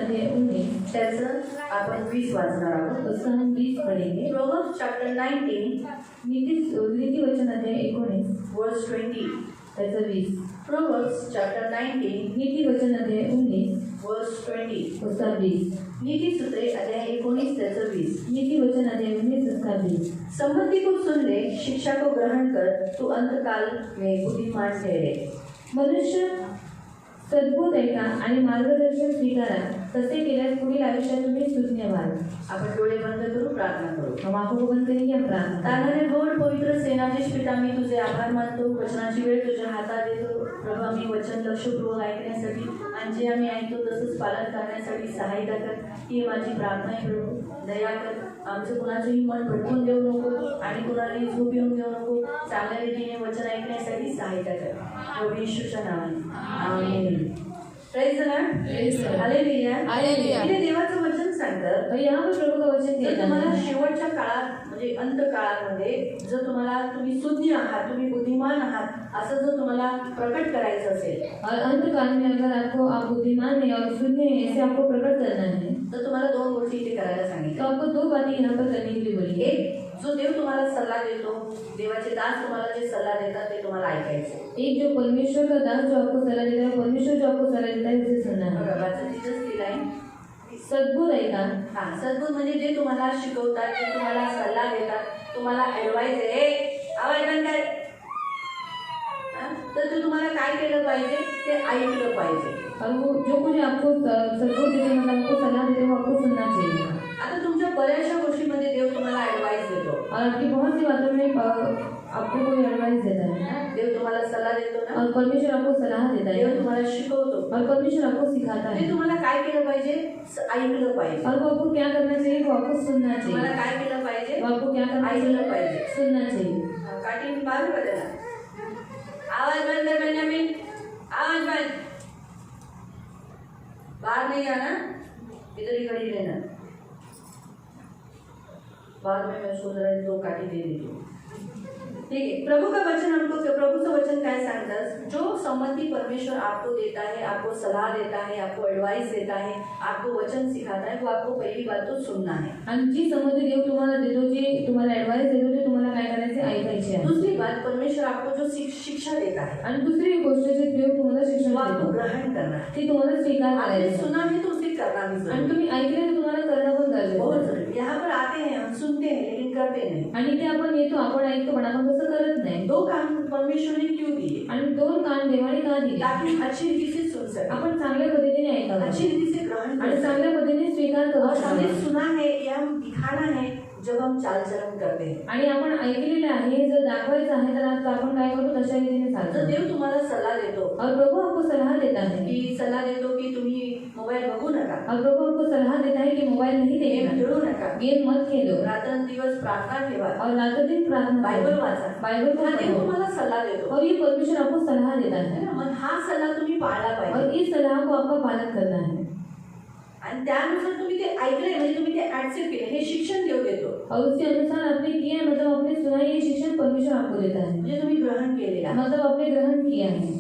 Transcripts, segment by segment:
अध्याय 19 त्याचं आपण 20 वाचणार आहोत. उसका हम 20 पढ़ेंगे। Proverbs chapter 19 नीति वचन अध्याय 19 verse 20. त्याचं 20। Proverbs chapter 19 नीति वचन अध्याय 19 verse 20. उसका 20। नीतिसूत्रे अध्याय 19 त्याचं 20. नीति वचन अध्याय 19 उसका 20। सम्मति को सुन ले, शिक्षा को ग्रहण कर, तू अंतकाल में बुद्धिमान ठहरे. मनुष्य सद्बोध ऐका आणि मार्गदर्शन स्वीकारा, तसे केल्यास पुढील आयुष्यात तुम्ही सुज्ञ व्हाल। आपण डोळे बंद करू, प्रार्थना करू. हम आंखों को बंद करेंगे, हम प्रार्थना तारणारे गोड पवित्र सेनाधीश पिता, मी तुझे आभार मानतो. वचनाची वेळ तुझ्या हातात देतो प्रभू. आम्ही वचन लक्षपूर्वक ऐकण्यासाठी आणि जे आम्ही ऐकतो तसंच पालन करण्यासाठी सहायता कर. ही माझी प्रार्थना आहे प्रभू. दया कर. आमचं कुणाचंही मन भटकून देऊ नको आणि कुणालाही झोप येऊन देऊ नको. चांगल्या रीतीने वचन ऐकण्यासाठी सहायता कर प्रभू येशूच्या नावाने. Amen. Praise the Lord. Hallelujah. Hallelujah. इथे देवाचं वचन सांगतं, और यहाँ पर प्रभु का वचन जर कहता तुम्हाला है, शेवटच्या काळात म्हणजे अंत काळामध्ये जर तुम्ही सुज्ञ आहात, तुम्ही बुद्धिमान आहात असं जर तुम्हाला प्रकट करायचं असेल, और अंत काल में अगर आपको आप बुद्धिमान है और शून्य है ऐसे आपको प्रकट करना है, तर तुम्हाला 2 गोष्टी इथे करायला तो सांगितलं. आपको 2 बातें यहाँ पर करने के लिए बोली है। एक, जो देव तुम्हाला सल्ला देतो, देवाचे दास तुम्हाला जे सल्ला देतात ते तुम्हाला ऐकायचं. एक जो परमेश्वर का दास जो आपको सलाह देता है, परमेश्वर जो आपको सलाह देता है उसे सुनना है। बघा, वाचा तिथंच दिलाय. सद्बोध ऐका। हा, सद्बुद्ध म्हणजे जे तुम्हाला शिकवतात, जे तुम्हाला सल्ला देतात, तुम्हाला ऍडवाइस आहे. आवाज बंद कर. हा, तर ते तुम्हाला काय केलं पाहिजे, ते ऐकलं पाहिजे. और वो जो कुछ आपको सद्बोध देते हैं, मतलब आपको सलाह देते हैं, वो आपको सुनना चाहिए। आता तुमच्या बऱ्याचशा गोष्टीमध्ये देव तुम्हाला ऍडवाइस देतो. और आपकी बहुत सी बातों में आपको कोई एडवाइस देता है, देव तुम्हाला सल्ला देतो ना, और परमेश्वर आपको सलाह देता देव है, तुम्हाला शिकवतो. और परमेश्वर आपको सिखाता ते है। तुम्हाला काय केलं पाहिजे, ऐकलं पाहिजे. और वो आपको क्या करना चाहिए, वो आपको सुनना तुम्हाला चाहिए। काय केलं पाहिजे, वो आपको क्या करना ऐकलं चाहिए, पाहिजे. सुनना चाहिए। काठी बाहेर पडायला. आवाज बंद कर बेंजामिन. आवाज बंद. बाहर नहीं आना, इधर ही खड़ी रहना. बाद में मैं उसको जरा 2 काठी दे देती हूँ. ठीक है. प्रभु का वचन हमको, प्रभु का वचन क्या सांगता, जो सम्मति परमेश्वर आपको देता है, आपको सलाह देता है, आपको एडवाइस देता है, आपको वचन सिखाता है, वो आपको पहली बात तो सुनना है. आणि जी समजूत देव तुम्हाला देतो, जे तुम्हाला ॲडवाइस देतो, ते तुम्हाला काय करायचे, ऐकायचे आहे। दूसरी बात, परमेश्वर आपको जो शिक्षा देता है, आणि दुसरी गोष्ट जे देव तुम्हाला शिक्षण वो आपको देतो, ग्रहण करना है. ते तुम्हाला स्वीकार आपने करायचं सुना है तो उसे करना भी आणि जरूरी है. तुम्ही ऐकले तर तुम्हाला करणं पण बहुत गरजेचं आहे। जरूरी. यहाँ पर आते हैं, हम सुनते हैं लेकिन करते नहीं. आणि ते आपण येतो, आपण ऐकतो, पण आपण तसं करत नाही। 2 कान परमेश्वर ने क्यों दिए, आणि 2 कान देवाने का दिले, ताकि हम अच्छी रीति से सुन सके, आपण चांगल्या पद्धतीने ऐकावं अच्छी रीति से ग्रहण आणि कर चांगल्या पद्धतीने स्वीकार सके. और करू हमने शकतो। सुना है या हम दिखाना है जब हम चाल चलन करते हैं. आणि आपण ऐकलेलं आहे, जर दाखवायचं आहे तर आता आपण काय करतो, तशा रीतीने जर चालतो। देव तुम्हाला सल्ला देतो, और प्रभु आपको सलाह देता है, की सल्ला देतो की तुम्ही मोबाईल बघू नका, और प्रभु आपको सलाह देता है कि मोबाइल नहीं गेम देखना, खेळू नका, गेम मत खेलो, रात्रंदिवस प्रार्थना ठेवा, और रात दिन प्रार्थना बायबल करो, वाचा. बाइबल को हा देव पढ़ो। तुम्हाला सल्ला देतो. और ये परमेश्वर आपको सलाह देता है है, ना? मग हा सल्ला तुम्ही पाळला पाहिजे और इस सलाह को आपका पालन करना है। आणि त्यानुसार तुम्ही ते ऐकले, म्हणजे तुम्ही ते ऍक्सेप्ट केले. हे शिक्षण देव देतो, और उसके अनुसार आपने किया है, मतलब आपने सुना, ये शिक्षण परमेश्वर आपको देता है, म्हणजे तुम्ही ग्रहण केलेला. मतलब आपने ग्रहण किया है।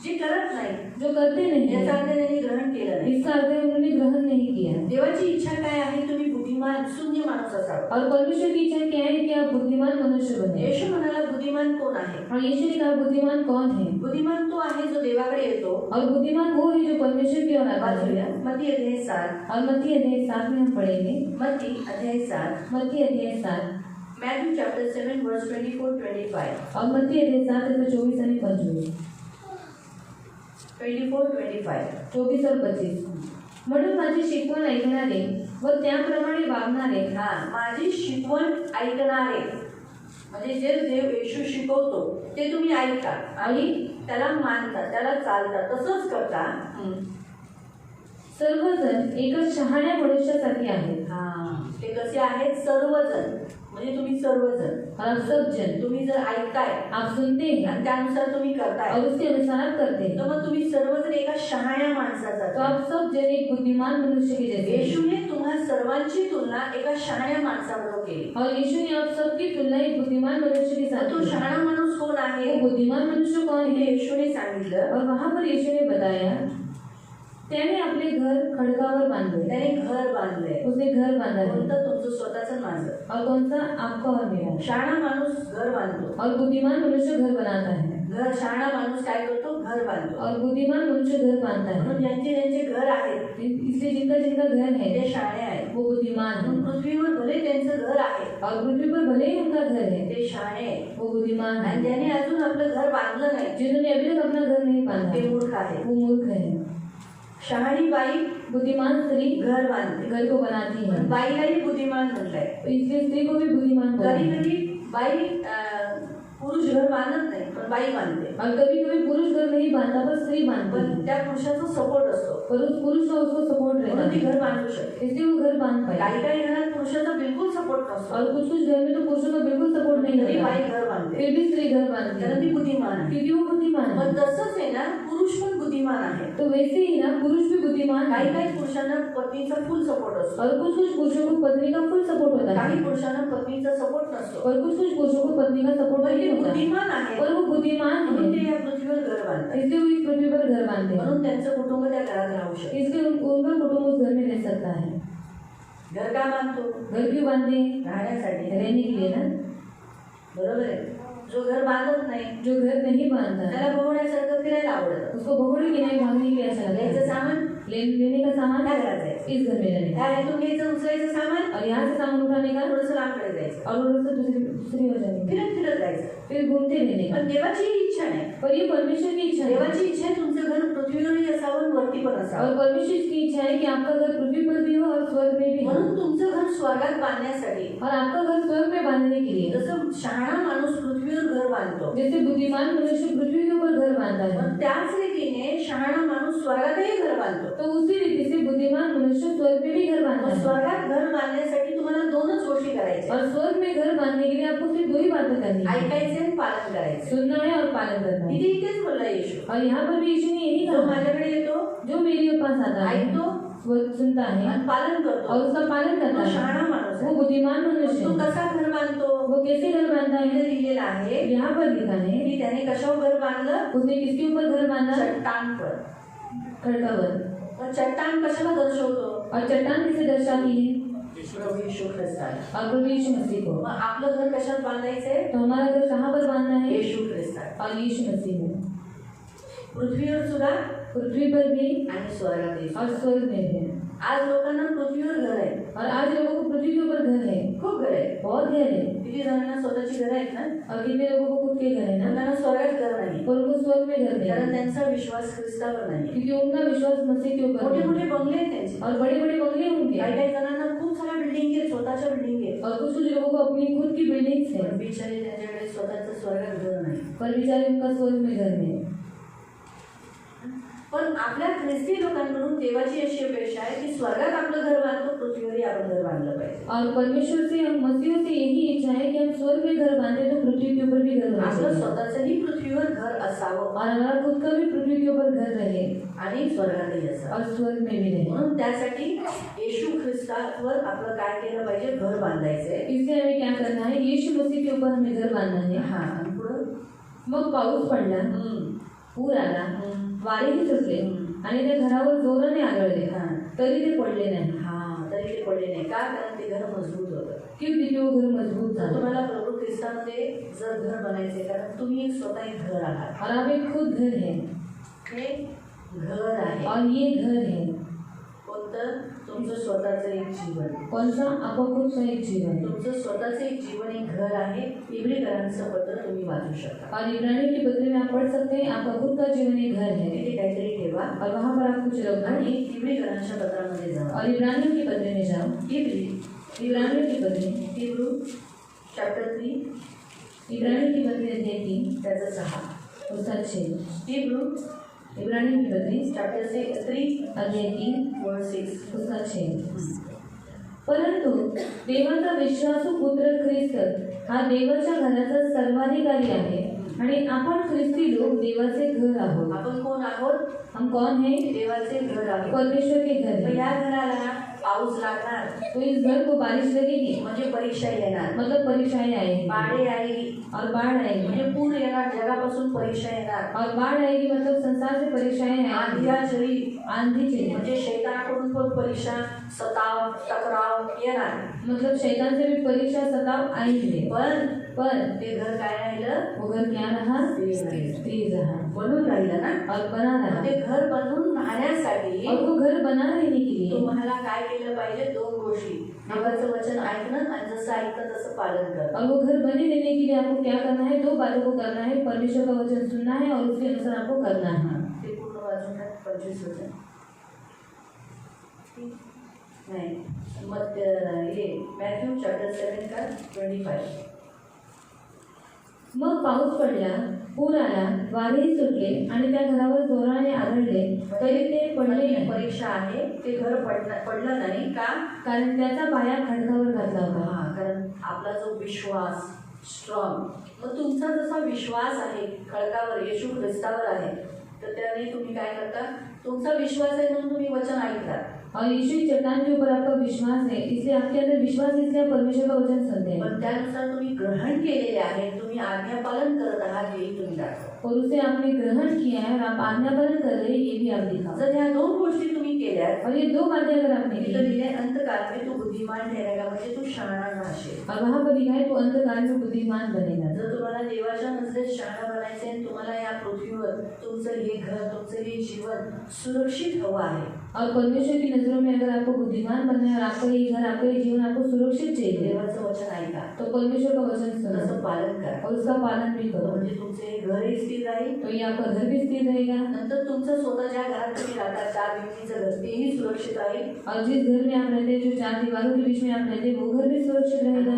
जे करत नाही जो करते नहीं याचा है, अर्थ त्यांनी ग्रहण केलं नाही. इसका अर्थ है उन्होंने ग्रहण नहीं किया। देवाची इच्छा काय आहे, तुम्ही बुद्धिमान शून्य माणूस असावा. और परमेश्वर की इच्छा क्या है कि आप बुद्धिमान मनुष्य बने। येशू म्हणाला बुद्धिमान कोण आहे. और यीशु ने कहा बुद्धिमान कौन है, बुद्धिमान तो आहे जो देवाकडे येतो. और बुद्धिमान वो है जो परमेश्वर की ओर आता वाचूया है। मत्ती अध्याय 7. और मत्ती अध्याय 7 में हम पढ़ेंगे, मत्ती अध्याय 7. मत्ती अध्याय 7 मॅथ्यू चॅप्टर 7 वर्स 24-25. और मत्ती अध्याय 7 त्याचं 24 आणि 25, 24-25. 24 और 25। म्हणून माझी शिकवण ऐकणारे व त्याप्रमाणे वागणारे, हा, माझी शिकवण ऐकणारे म्हणजे जे देव येशू शिकवतो ते तुम्ही ऐकता आणि त्याला मानता, त्याला चालता, तसंच करता. सर्वजण एका शहाण्या मनुष्यासारखे आहेत। हा, ते कसे आहेत, सर्वजण म्हणजे तुम्ही सर्वजण. और आप सब जन, तुम्ही जर ऐकताय आप सुनते हैं आणि त्यानुसार तुम्ही करताय, और उसके अनुसार आप करते हैं, तर मग तुम्ही सर्वजण एका शहाण्या माणसाचा. तो आप सब जन एक बुद्धिमान मनुष्य के जैसे हैं। येशूने तुम्हा सर्वांची तुलना एका शहाण्या माणसाबरोबर केली. और यीशु ने आप सबकी तुलना एक बुद्धिमान मनुष्य के साथ तो की। शहाणा माणूस कोण आहे, वो बुद्धिमान मनुष्य कौन हे है, येशूने सांगितलं. और वहां पर यीशु ने बताया त्याने आपले घर खडकावर बांधले, त्याने घर बांधले. उसने घर बांधा है कोणतं? तुमचं स्वतःचं माझं. और कौन सा आपका और मेरा. शहाणा माणूस घर बांधतो. और बुद्धिमान मनुष्य घर बनाता है. शहाणा माणूस काय करतो? घर बांधतो. और बुद्धिमान मनुष्य घर बांधता है. म्हणून ज्यांचे घर आहेत इसलिए जिनका घर है ते शहाणे आहेत. वो बुद्धिमान है. पृथ्वीवर भले त्यांचं घर आहे और पृथ्वी पर भले ही उनका घर है ते शहाणे आहेत. वो बुद्धिमान आणि है. ज्याने अजून आपलं घर बांधलं नाही जिन्होंने अभी तक अपना घर नहीं बांधा ते मूर्ख आहे. वो मूर्ख है. शहाणी बाई बुद्धिमान स्त्री घर बांधते. घर को बनाती है. बाईलाही बुद्धिमान म्हणताय. इसलिए स्त्री को भी बुद्धिमान बोला कधी है. कधी बाई पुरुष घर बांधत नाही पण बाई बांधते. और कभी कभी पुरुष घर नहीं बांधता पर स्त्री बांधती पण है. त्या पुरुषाचा सपोर्ट असतो पर उस पुरुष का उसको सपोर्ट रहता म्हणून ती है, घर बांधू शकते. इसलिए वो घर बांध पाए. काही काही घरात पुरुषाचा बिलकुल सपोर्ट नसतो और कुछ कुछ घर में तो पुरुषों का बिल्कुल सपोर्ट नहीं तरी होता बाई है, घर बांधते. फिर भी स्त्री घर बांधती कारण ती है बुद्धिमान आहे. क्योंकि वो बुद्धिमान है. पण तसंच आहे ना, पुरुष पण बुद्धिमान आहे. तो वैसे ही ना पुरुष भी बुद्धिमान काही है. काही पुरुषांना पत्नीचा फुल सपोर्ट असतो. और कुछ कुछ पुरुषों को पत्नी का फुल सपोर्ट होता है काही पुरुषांना पत्नीचा सपोर्ट नसतो. और कुछ कुछ पुरुषों को पत्नी का सपोर्ट पण नहीं ते होता, बुद्धिमान आहे और वो बुद्धिमान म्हणून है. ते या पृथ्वीवर घर बांधतात. इसलिए वो इस पृथ्वी पर घर बांधते हैं. म्हणून त्यांचं कुटुंब त्या घरात राहू शकते. इसलिए उनका कुटुंब उस घर में रह सकता है. घर का बांधतो? घर क्यों बांधते हैं? राहण्यासाठी. रहने के लिए ना. बरोबर आहे. जो घर बांधत नाही जो घर नहीं बांधता त्याला भोवण्यासारखं फिरायला आवडतं. उसको भगोड़े के नहीं भागने के लिए अच्छा लगता घ्यायचं है. सामान लेने का सामान त्या घरात जायचं. इस घर में रहने का, त्या ह्यातून घ्यायचं उचलायचं सामान और यहाँ से सामान उठाने का थोडंसं लांबकडे जायचं. और उधर से दूसरी हो जाएगी, फिरत फिरत जायचं. फिर घूमते रहने का. पण देवाची ही इच्छा नाही. पर ये परमेश्वर की इच्छा है. देवाची इच्छा आहे तुमचं घर पृथ्वीवरही असावं वरती पण असावं. और परमेश्वर की इच्छा है कि आपका घर पृथ्वी पर भी हो और स्वर्ग में भी हो. म्हणून तुमचं घर स्वर्गात बांधण्यासाठी और आपका घर स्वर्ग में बांधने के लिए, जसं शहाणा माणूस पृथ्वीवर घर बांधतो जैसे बुद्धिमान मनुष्य पृथ्वी के ऊपर घर बांधता है, पण त्याच रीतीने शहाणा माणूस स्वर्गातही घर बांधतो. तो उसी रीति से बुद्धिमान मनुष्य स्वर्ग में भी घर बांधता मग है. स्वर्गात घर बांधण्यासाठी तुम्हाला दोनच गोष्टी करायच्या. और स्वर्ग में घर बांधने के लिए आपको सिर्फ दो ही बातें करनी है, ऐकायचे आणि पालन करायचे. सुनना है और पालन करना है. इथे इथेच बोलला येशू. और यहाँ पर भी यीशु ने यही जो कहा, माझ्याकडे येतो जो मेरे पास आता है ऐकतो वो सुनता है आणि पालन करतो और उसका पालन करता तो है, शहाणा माणूस वो आहे. बुद्धिमान मनुष्य तो है. कसा घर बांधतो? वो कैसे घर बांधता इथे है? लिहिलेलं आहे यहाँ पर लिखा है, की त्याने कशावर घर बांधलं? उसने किसके ऊपर घर बांधा? चट्टानवर. खड़कावर. मग चट्टान कशाला दर्शवतो? और चट्टान किसे दर्शाती है? प्रभू यीशु ख्रिस्ताला. और प्रभु यीशु मसीह को. मग आपलं घर कशात बांधायचंय? तो हमारा घर कहाँ पर बांधना है? येशू ख्रिस्ताला. और यीशु मसीह में. पृथ्वीवर सुद्धा पृथ्वी पर भी आणि स्वर्गातही. और स्वर्ग में भी. आज लोकांना पृथ्वीवर घर आहे. और आज लोगों को पृथ्वी के ऊपर घर है, खूप घर आहे. बहुत घर है. किती जणांना स्वतःची घर आहेत ना? और कितने लोगों को खुद के घर है ना, त्यांना स्वर्गात घर नाही. और उनको स्वर्ग में घर कारण नहीं, त्यांचा विश्वास ख्रिस्तावर नाही. क्योंकि उनका विश्वास मसीह के ऊपर मोठे है. मोठे बंगले आहेत त्यांचे. और बड़े बड़े बंगले उनके. काही काही जणांना खूप साऱ्या बिल्डिंग आहेत, स्वतःच्या बिल्डिंग आहेत. और कुछ कुछ लोगों को अपनी खुद की बिल्डिंग्स है, पण बिचारे त्यांच्याकडे स्वतःचं स्वर्गात घर नाही. पर बेचारे उनका स्वर्ग में घर नहीं. पण आपल्या ख्रिस्ती लोकांकडून देवाची अशी अपेक्षा आहे की स्वर्गात आपलं घर बांधतो, पृथ्वीवरही आपण घर बांधलं पाहिजे. और परमेश्वर से हम मसीहों से यही इच्छा है कि हम स्वर्ग में घर बांधे तो पृथ्वी के ऊपर भी घर आपलं बांधे, स्वतःचंही पृथ्वीवर घर असावं और हमारा खुद का भी पृथ्वी के ऊपर घर रहे आणि स्वर्गातही असावं. और स्वर्ग में भी रहे. म्हणून त्यासाठी येशू ख्रिस्तावर आपलं काय केलं पाहिजे? घर बांधायचंय. इसलिए हमें क्या करना है? यीशु मसीह के ऊपर हमें घर बांधना है. हा आणि पुढं मग पाऊस पडला, पूर आला, वारेही सुटले आणि त्या घरावर जोराने आदळले, तरी ते पडले नाही. तरी ते पडले नाही. का? कारण ते घर मजबूत होतं. क्योंकि वो घर मजबूत था. तुम्हाला प्रभू ख्रिस्तामध्ये जर घर बनायचे, कारण तुम्ही एक स्वतः एक घर आहात. और आप एक खुद घर है, हे घर आहे. और ये घर है. कोणतं? तुमचं स्वतःचं एक जीवन. कौन सा? आपका खुद का एक जीवन है. तुमचं स्वतःचं एक जीवन एक घर आहे. इब्रिकरांचं पत्र तुम्ही वाचू शकता. और इब्रानियों के पत्र में आप पढ़ सकते हैं, आपका खुद का जीवन एक घर है. तिथे काहीतरी ठेवा और वहाँ पर आप कुछ रखो आणि इब्रिकरांच्या पत्रामध्ये जा. और इब्रानियों के पत्र में जाओ. इब्रानियों के पत्र, हिब्रू चॅप्टर 3 इब्रानियों के पत्र अध्याय 3 त्याचं 6. उसका 6. हिब्रू इब्रानियों के पत्र चॅप्टर 3 अध्याय 3 वर्स 6. उसका 6. परंतु देवाचा विश्वासू पुत्र ख्रिस्त हा देवाच्या घराचा सर्वाधिकारी आहे आणि आपण ख्रिस्ती लोक देवाचे घर आहोत. आपण कोण आहोत? हम कौन है? देवाचे घर आहोत. परमेश्वर के घर मग है. या घराला पाऊस लागणार, तो इस घर को बारिश लगेगी म्हणजे परीक्षा येणार, मतलब परीक्षाएं आएगी बाढे आएगी और बाढ़ आएगी म्हणजे पूर येणार, जगापासून परीक्षा येणार, और बाढ़ आएगी मतलब संसार से परीक्षाएं आएगी आंधिया चली आंधी चलेगी म्हणजे शैतानाकडून पण परीक्षा, सताव, टकराव येणार. मतलब शैतान से भी परीक्षा सताव आएंगे पण ते घर काय राहिलं, वो घर क्या रहा तेज रहा बनून राहिलं ना. और बना रहा ते घर बनून राहण्यासाठी और वो घर बना रहने के लिए तुम्हाला काय केलं पाहिजे, 2 गोष्टी. देवाचं वचन ऐकणं आणि जसं ऐकतं तसं पालन करणं. और वो घर बने रहने के लिए आपको क्या करना है, 2 बातों को करना है, परमेश्वर का वचन सुनना है और उसके अनुसार आपको करना है. ते पूर्ण वाचून टाक, 25 वचन नाही, मग हे मॅथ्यू चॅप्टर 7 का 25. मग पाऊस पडला, पूर आला, वारेही सुटले आणि त्या घरावर जोराने आदळले, तरी ते पडले नाही, परीक्षा आहे. ते घर पडलं नाही का, कारण त्याचा पाया खडकावर घातला होता. कारण आपला जो विश्वास स्ट्रॉंग. मग तुमचा जसा विश्वास आहे खडकावर, येशू ख्रिस्तावर आहे, तर त्याने तुम्ही काय करता, तुमचा विश्वास आहे म्हणून तुम्ही वचन ऐकता. और यीशु की चट्टान के ऊपर आपका विश्वास है, इसलिए आपके अंदर विश्वास है, इसलिए आप परमेश्वर का वचन सुनते हैं. पण त्यानुसार तुम्ही ग्रहण केलेले आहे, तुम्ही आज्ञा पालन करत आहात, हेही तुम्ही दाखवा. और उसे आपने ग्रहण किया है और आप आज्ञा पालन कर रहे हैं, ये भी आप दिखाओ. जर ह्या 2 गोष्टी तुम्ही केल्या, और ये 2 बातें अगर आपने इथं की लिहिलंय अंतकाल में तू बुद्धिमान ठहरेगा, म्हणजे तू शहाणा राहशील. और वहाँ पर लिखा है तो अंधकार में बुद्धिमान बनेगा. जर तुम्हाला देवाच्या नजरेत शहाणा बनायचे आणि तुम्हाला या पृथ्वीवर तुमचं हे घर, तुमचं हे जीवन सुरक्षित हवं आहे, और परमेश्वर की नजरों में अगर आपको बुद्धिमान बनना है और आपका ये घर, आपका ये जीवन आपको सुरक्षित चाहिए, देवाचं वचन ऐका, तो परमेश्वर का वचन तसं सुनो पालन करा. और उसका पालन भी करो. म्हणजे तुमचे हे घरही स्थिर राहील. तो ये आपका घर भी स्थिर रहेगा. नंतर तुमचं स्वतः ज्या घरात तुम्ही राहता, 4 भिंतीचं घर, तेही सुरक्षित राहील. और जिस घर में आप रहते हैं, जो 4 दीवारों के बीच में आप रहते हैं, वो घर भी सुरक्षित रहेगा.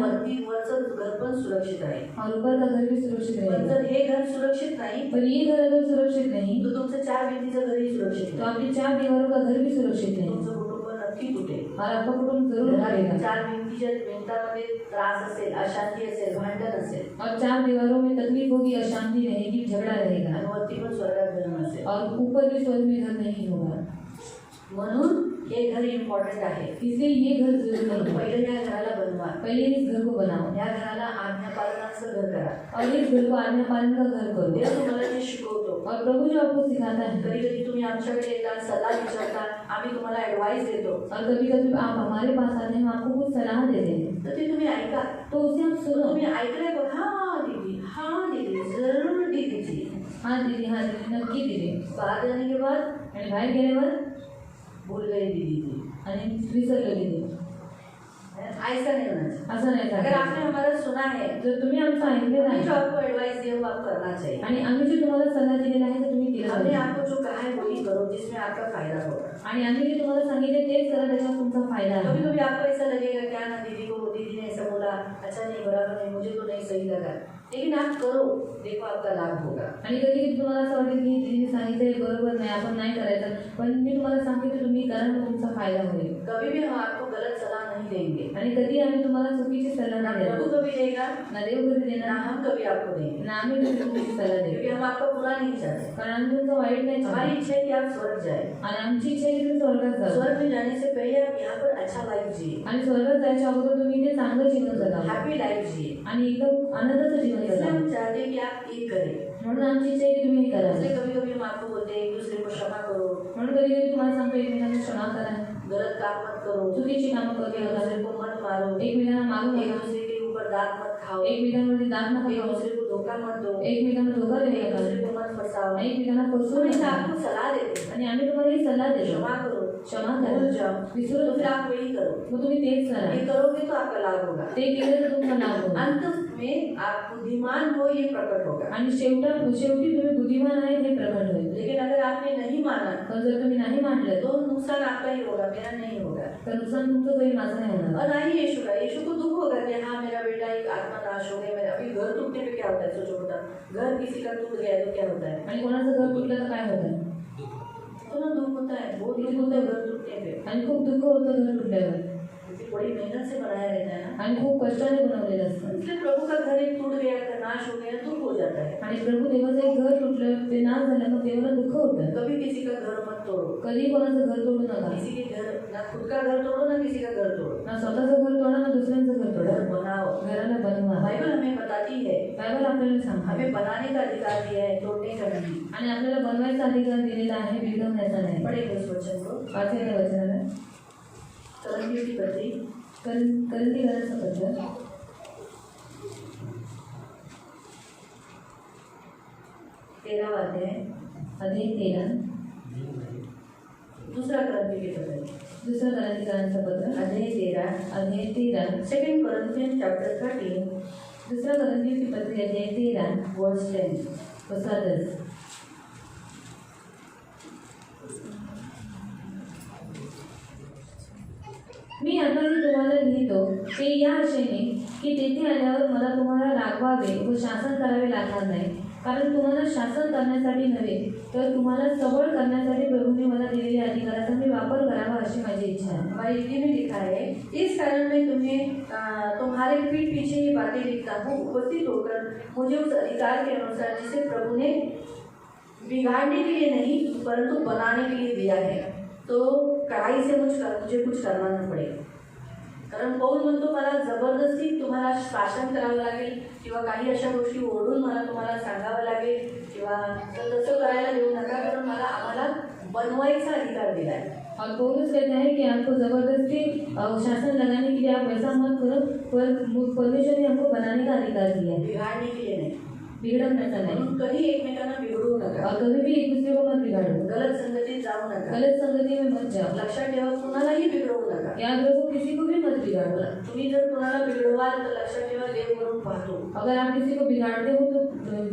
वरचं घर पण सुरक्षित राहील. और ऊपर का घर भी सुरक्षित पण रहेगा. जर हे घर सुरक्षित नाही, पर ये घर अगर सुरक्षित नहीं, तर तुमचं 4 भिंतीचं घरही सुरक्षित तो नाही. आपके 4 दीवारों का घर भी सुरक्षित नहीं तुमचं कुटुंब नक्की तुटेल. और आपका कुटुंब जरूर हारेगा. 4 भिंतामध्ये त्रास असेल, अशांती असेल, भांडण असेल, और 4 दीवारों में तकलीफ होगी, अशांति रहेगी, झगड़ा रहेगा. आणि वरती पण स्वर्गात घर नसेल. और ऊपर भी स्वर्ग में घर नहीं होगा. म्हणून हे घर इम्पॉर्टंट आहे. इसलिए ये घर जरूरी है. पहिले या घराला बनवा, पहले इस घर को बनाओ या घराला आज्ञा पालनाचं घर करा. और इस घर को आज्ञा पालन का घर करो. देव तुम्हाला ते शिकवतो. और प्रभु जो आपको सिखाता है, कधी कधी तुम्ही आमच्याकडे येतात, सल्ला विचारता, आम्ही तुम्हाला ऍडवाइस देतो, और कभी कभी आप हमारे पास आते हैं, हम आपको कुछ सलाह देते हैं, तर ते तुम्ही ऐका. तो उसे आप सुनो. तुम्ही ऐकलंय बघ, हाँ दीदी जरूर दीदीजी. हाँ दीदी नक्की दीदी. बाहर जाने के बाद आणि बाहेर गेल्यावर भूल गए दीदी. आणि विसरलो दीदी. ऐसा नहीं होना चाहिए. असं नाही अगर झालं. आपने हमारा सुना है, जर तुम्ही आमचं ऐकलेलं हमें जो आहे आपको एडवाइस दिया वो आप करना चाहिए. आणि आम्ही जो तुम्हाला सल्ला दिलेला आहे तो तुम्ही केला हमने पाहिजे. आपको जो कहा है वही करो, जिसमें आपका फायदा होगा. आणि आम्ही जे तुम्हाला सांगितले तेच करा, त्याच्यात तुमचा फायदा कभी आहे. कभी आपको ऐसा लगेगा क्या ना, दीदी ने ऐसा बोला, अच्छा नहीं, बराबर नहीं, मुझे तो नहीं सही लगा, लेकिन आप करो, देखो आपका लाभ होगा. आणि कधी कधी तुम्हाला असं वाटेल की दीदीने सांगितलंय बरोबर नाही, आपण नाही करायचं, पण मी तुम्हाला सांगते की तुम्ही करा तर तुमचा फायदा होईल. कभी भी हम आपको गलत सलाह नहीं देंगे. आणि कधी आम्ही तुम्हाला चुकीची सल्ला ना नाही प्रभु देणार, कभी देगा, ना देव कधी ना देणार, हम कभी आपको देंगे, ना आम्ही कधी चुकीची सल्ला क्योंकि देऊ. हम आपका बुरा नहीं चाहते. कारण आम्ही तुमचं वाईट नाही हमारी चाहत. इच्छा है कि आप स्वर्ग जाए. आणि आमची इच्छा आहे की तुम्ही स्वर्गात जावं. स्वर्ग में जाने से पहले आप यहाँ पर अच्छा लाइफ जिए, आणि स्वर्गात जायच्या अगोदर तुम्ही ते चांगलं जीवन जगावं हैप्पी लाइफ जिए. आणि एकदम आनंदाचं जीवन इसलिए जगावं. हम चाहते हैं कि आप ये करें. म्हणून आमची इच्छा आहे की तुम्ही हे करावं. इसलिए कभी कभी हम आपको बोलते हैं एक दूसरे को क्षमा करो, म्हणून कधी कधी तुम्हाला सांगतो एकमेकांना क्षमा करा, गलत काम मत करो, चुकीची कामं करू एक नका, दूसरे को मत मारो, एकमेकांना मारू एक नका, दूसरे के ऊपर दांत मत खाओ, एकमेकांवरती दात नका एक खाऊ, दूसरे को धोखा मत दो, एकमेकांना धोका देऊ एक नका, दूसरे को मत फंसाओ. एकमेकांना फसवू तो इसे नका. आपको सलाह देते हैं, आणि आम्ही तुम्हाला ही सल्ला देतो, क्षमा करो, क्षमा भूल करा, जाओ, विसरू तो फिर नका. आप वही करो. मग तुम्ही तेच करा. ये करोगे तो आपका लाभ होगा. ते केलं तर तुमचा लाभ होईल. अंत में आप बुद्धिमान हो ये प्रकट होगा. आणि शेवटी तुम्ही बुद्धिमान आहे हे प्रकट होईल. लेकिन अगर आपने नहीं माना पण जर तुम्ही नाही मानलं तो नुकसान आपका ही होगा, मेरा नहीं होगा. तर नुकसान तुमचं काही माझं नाही होणार. और ना ही यीशु का. यीशु को दुख होगा कि हाँ मेरा बेटा एक आत्मा नाश हो गया. मेरा अभी घर टूटने पे क्या होता है, सोचो बेटा, घर किसी का टूट गया तो क्या होता है, आणि कोणाचं घर तुटलं तर काय होतं. तो ना दुख होता है, बहुत दुख होता है घर टूटने पे. आणि खूप दुःख होतं घर तुटल्यावर. क्योंकि बड़ी मेहनत से बनाया रहता है ना. आणि खूप कष्टाने बनवलेलं असतं. इसलिए प्रभु का घर एक टूट गया, का नाश हो गया, दुख हो जाता है. आणि प्रभू देवाचं एक घर तुटलं, ते नाश झालं, मग देवाला दुःख होतं. कभी किसी का घर मत तोड़ो, कधी कोणाचं घर तोडू नका. किसी के घर न खुद का घर तोड़ो ना किसी का घर तोड़ो, ना स्वतःचं घर तोडा ना दुसऱ्यांचं घर तोडा. घर बनाओ. घराला बनवा. बाइबल हमें बताती है बायबल आपल्याला सांगते हमें बनाने का अधिकार दिया है, तोड़ने का नहीं. आणि आपल्याला बनवायचा अधिकार दिलेला आहे, बिघडवण्याचा नाही. पढ़ेंगे उस वचन को. वाचायला वचनाला करंथियों की पत्री करंथीकरांचं पत्र 13 अध्याय, अध्याय 13. दूसरा करंथियों की पत्री दुसरं करंथीकरांचं पत्र अध्याय 13, अध्याय 13. सेकंड Corinthians chapter 13 दुसरं करंथीची पत्री अध्याय 13 verse 10. वचन 10. मी आता जे तुम्हाला लिहितो ते या आशेने की तेथे आल्यावर मला तुम्हाला रागवावे व शासन करावे लागणार नाही, कारण तुम्हाला शासन करण्यासाठी नव्हे तर तुम्हाला सबळ करण्यासाठी प्रभूने मला दिलेल्या अधिकाराचा मी वापर करावा अशी माझी इच्छा आहे. हमारी हिंदी में लिखा है, इस कारण मैं तुम्हें तुम्हारे पीठ पीछे ये बातें लिखता हूँ, उपस्थित होकर मुझे उस अधिकार के अनुसार जिसे प्रभु ने बिगाड़ने के लिए नहीं परंतु बनाने के लिए दिया है, तो कड़ाई से मुझे कुछ करना न पड़े. कारण पौल म्हणतो मला जबरदस्ती तुम्हाला शासन करावं लागेल किंवा काही अशा गोष्टी ओढून मला तुम्हाला सांगावं लागेल किंवा तसं करायला देऊ नका, कारण मला आम्हाला बनवायचा अधिकार दिला है. और पौलुस कहता है कि आपको जबरदस्ती शासन लगाने के लिए आप ऐसा मत करो, पर परमेश्वर ने हमको बनाने का अधिकार दिया है, बिगाड़ने के लिए नहीं. बिघडवण्याचा नाही. म्हणून कधी एकमेकांना बिघडवू नका, और कभी भी एक दूसरे को मत बिगाड़ो, गलत संगतीत जाऊ नका, गलत संगति में मत जाओ. लक्षात ठेवा कुणालाही बिघडवू नका. याद रखो किसी को भी मत बिगाड़ो. तुम्ही जर कुणाला बिघडवाल तर लक्षात ठेवा देव वरून पाहतो. अगर आप किसी को बिगाड़ते हो तो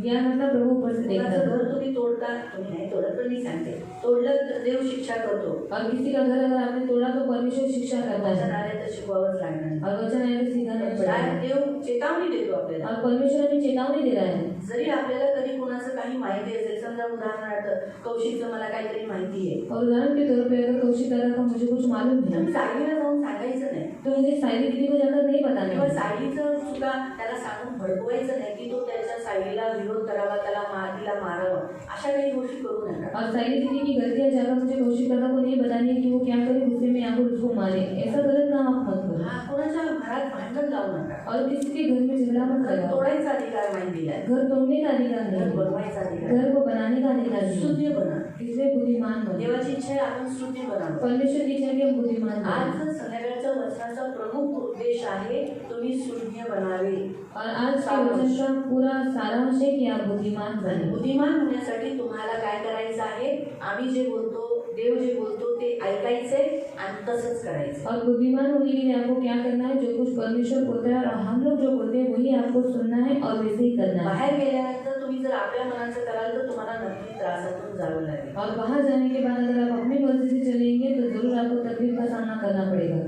ज्ञान मतलब प्रभु ऊपर से देखता कुणाचं है. घर तुम्ही तोडता, तुम्ही नाही तोडत पण मी सांगते, तोडलं तर देव शिक्षा करतो. और किसी का घर अगर आपने तोड़ा तो परमेश्वर शिक्षा करता वचन है. आले तर शिकवावंच लागणार. और वचन आए तो सीधा नहीं पड़ेगा. शायद देव चेतावणी देतो आपल्याला. और परमेश्वर हमें चेतावनी दे रहा है. जरी आपल्याला कधी कुणाचं काही माहिती असेल, समजा उदाहरणार्थ कौशिकचं मला काहीतरी माहिती आहे, और उदाहरण के तौर पे अगर कौशिक दादा का मुझे कुछ मालूम है तुम्ही सायलीला जाऊन सांगायचं नाही तो मुझे सायली दीदी को जाकर नहीं बताना किंवा है. सायलीचं सुद्धा त्याला सांगून भडकवायचं नाही की तो त्याच्या सायलीला विरोध करावा, त्याला तिला मारावं, अशा काही गोष्टी करू नका. और सायली दीदी की गलतियां जाकर मुझे कौशिक दादा को नहीं बतानी है कि वो क्या करे, गुस्से में आकर उसको मारे. ऐसा गलत काम आप मत करो. हा, कोणाच्या घरात भांडण लावू नका. और किसी के घर में झगड़ा मत घर लगाओ. तोडायचा अधिकार नाही दिलाय, घर तोड़ने का अधिकार घर नहीं, बनवायचा अधिकार. घर को बनाने का अधिकार नहीं. शुद्ध बना. इसलिए बुद्धिमान बनो. देवाची इच्छा आहे आपण शुद्ध बनावं. परमेश्वर की इच्छा है कि हम बुद्धिमान बनो. आज संध्याकाळच्या वचनाचा प्रमुख उद्देश आहे तुम्ही शुद्ध बनावे. और आज के वचन का पूरा सारांश है कि आप बुद्धिमान आणि बने. बुद्धिमान होण्यासाठी तुम्हाला काय करायचं आहे, आम्ही जे बोलतो, देव जे बोलतो ते ऐकायचे आणि तसंच करायचं. और बुद्धिमान होने के लिए आपको क्या करना है, जो कुछ परमेश्वर बोलता है और हम लोग जो बोलते हैं वही आपको सुनना है और वैसे ही करना है. बाहेर गेल्यानंतर तुम्ही जर आपल्या मनाचं कराल तर तुम्हाला नक्की त्रासातून जावं लागेल. और बाहर जाने के बाद अगर आप अपनी मर्जी से चलेंगे तो जरूर आपको तकलीफ का सामना करना पड़ेगा.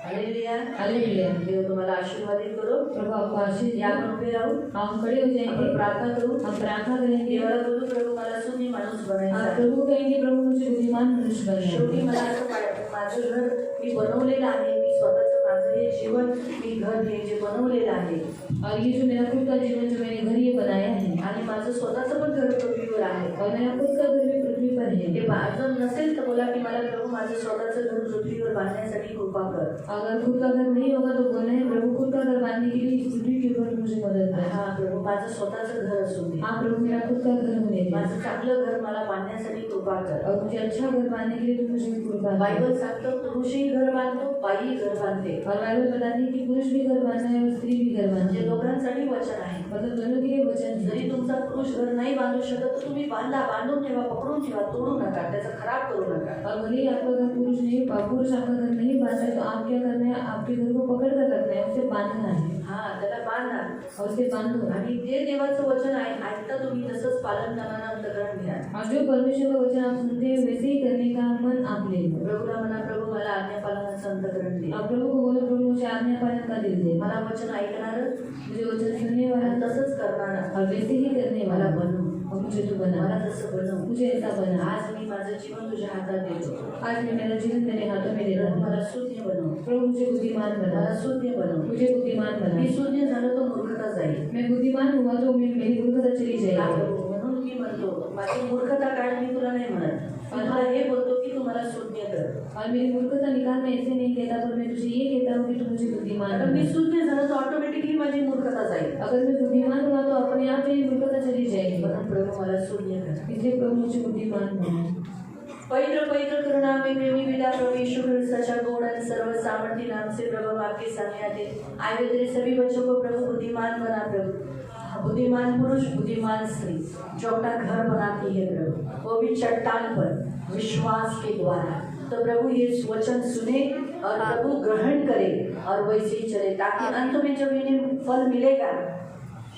हालेलुया. हालेलुया. देव तुम्हाला आशीर्वादित करो. प्रभु आपको आशीष या दे. आपण उभे राहू, हम खड़े हो आपण जाएंगे, प्रार्थना करू. हम प्रार्थना करेंगे देवाला बोलू, प्रभु मला सुनी माणूस और बनायचा. प्रभु कहेंगे प्रभु मुझे बुद्धिमान मनुष्य बनाना शेवटी है. मला असं माझं घर मी बनवलेलं आहे, मी स्वतःचं माझं हे जीवन, मी घर हे जे बनवलेलं आहे और ये जो मेरा खुद का जीवन जो मैंने घर ये बनाया है आणि माझं स्वतःचं पण घर पृथ्वीवर आहे. और मेरा खुद का घर भी पृथ्वी पर है. ते जर नसेल तर बोला की मला प्रभु माझं स्वतःचं घर पृथ्वीवर बांधण्यासाठी कृपा कर. अगर खुद का घर नहीं होगा तो बोलना है प्रभु खुद का घर बांधने के लिए इस पृथ्वी के ऊपर मुझे मदद कर. हा प्रभु माझं स्वतःचं घर असू दे. हाँ प्रभु मेरा खुद का घर होने दे माझं चांगलं घर मला बांधण्यासाठी कृपा कर. और मुझे अच्छा घर बांधने के लिए तुम मुझे कृपा कर. बायबल सांगतो पुरुषही घर बांधतो, बाई घर बांधते. और बाइबल बताती है कि पुरुष भी घर बांधना है और स्त्री भी घर बांधना म्हणजे है. दोघांसाठी वचन आहे. मतलब दोनों के लिए वचन है. जरी तुमचा पुरुष घर नाही बांधू शकत तर तुम्ही बांधा, बांधून ठेवा, पकडून ठेवा, तोडू नका, त्याचा खराब करू नका. और भले ही आपका घर पुरुष आपका घर नहीं बांध रहे तो आप क्या करना है, आपके घर को पकड़ कर रखना है, उसे बांधना है हा, त्याला बांधा और उसे बांधो. आणि जे देवाचं वचन आहे ऐकता तुम्ही तसंच पालन करणारा अंतकरण घ्या. और जो परमेश्वर का वचन आप सुनते हैं वैसे ही करने का मन आप ले लो. प्रभूला म्हणा, प्रभू मला आज्ञा पालनाचं अंतकरण दे. आप प्रभु को बोलो प्रभु मुझे आज्ञा पालन का दिल दे. मला वचन ऐकणार मुझे वचन सुनने वाला आणि तसंच करणार और वैसे ही करने मला वाला बनव. और मुझे तू बना. मला तसं बनव. मुझे ऐसा बना. आज मी माझं जीवन तुझ्या हातात देतो. आज मैं मेरा जीवन तेरे हाथों में दे रहा प्रभू हूँ. मला शून्य बनव. प्रभु मुझे बुद्धिमान बना. मला शून्य बनव. मुझे बुद्धिमान बना. मी शून्य झालो तर मूर्खता जाईल. मैं बुद्धिमान हुआ तो मेरी मूर्खता चली हा जाएगी. प्रभू, म्हणून मी म्हणतो माझी मूर्खता काढ, मी तुला नाही म्हणत. मी तुला हे बोलतो की तू तू मला शून्य कर। और मेरी मूर्खता निकाल मैं ऐसे नहीं कहता, पर मैं तुझे ये कहता हूँ कि तू मुझे बुद्धिमान अगर मी बना। शून्य झालं तर ऑटोमॅटिकली माझी मूर्खता जाईल। अगर मैं बुद्धिमान हुआ तो अपने आप मेरी मूर्खता चली जाएगी। म्हणून प्रभू मला शून्य कर। इसलिए प्रभु मुझे बुद्धिमान बना। पवित्र पवित्र करुणामय प्रेमी पिता प्रभु यीशु ख्रिस्ताच्या गोड और सर्व सामर्थ्य नाम से प्रभु आपके सामने आते आए हुए तेरे सभी बच्चों को प्रभु बुद्धिमान बना प्रभु। बुद्धिमान पुरुष बुद्धिमान स्त्री जो अपना घर बनाती है प्रभु, वो भी चट्टान पर विश्वास के द्वारा। तो प्रभु ये वचन सुने और प्रभु ग्रहण करे और वैसे ही चले, ताकि अंत में जब इन्हें फल मिलेगा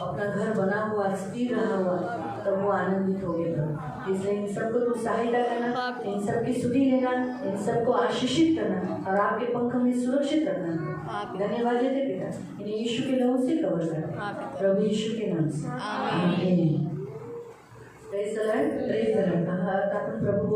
अपना घर बना हुआ स्थिर रहा हुआ तब वो आनंदित हो गए प्रभु। इसलिए इन सबको तू सहायता करना, इन सबकी सुधि लेना, इन सबको आशीषित करना और आपके पंख में सुरक्षित रखना। धन्यवाद देते पिता, इन्हें यीशु के नाम से कवर कर, प्रभु यीशु के नाम से आमीन। Praise the Lord. Praise the Lord. आपण प्रभु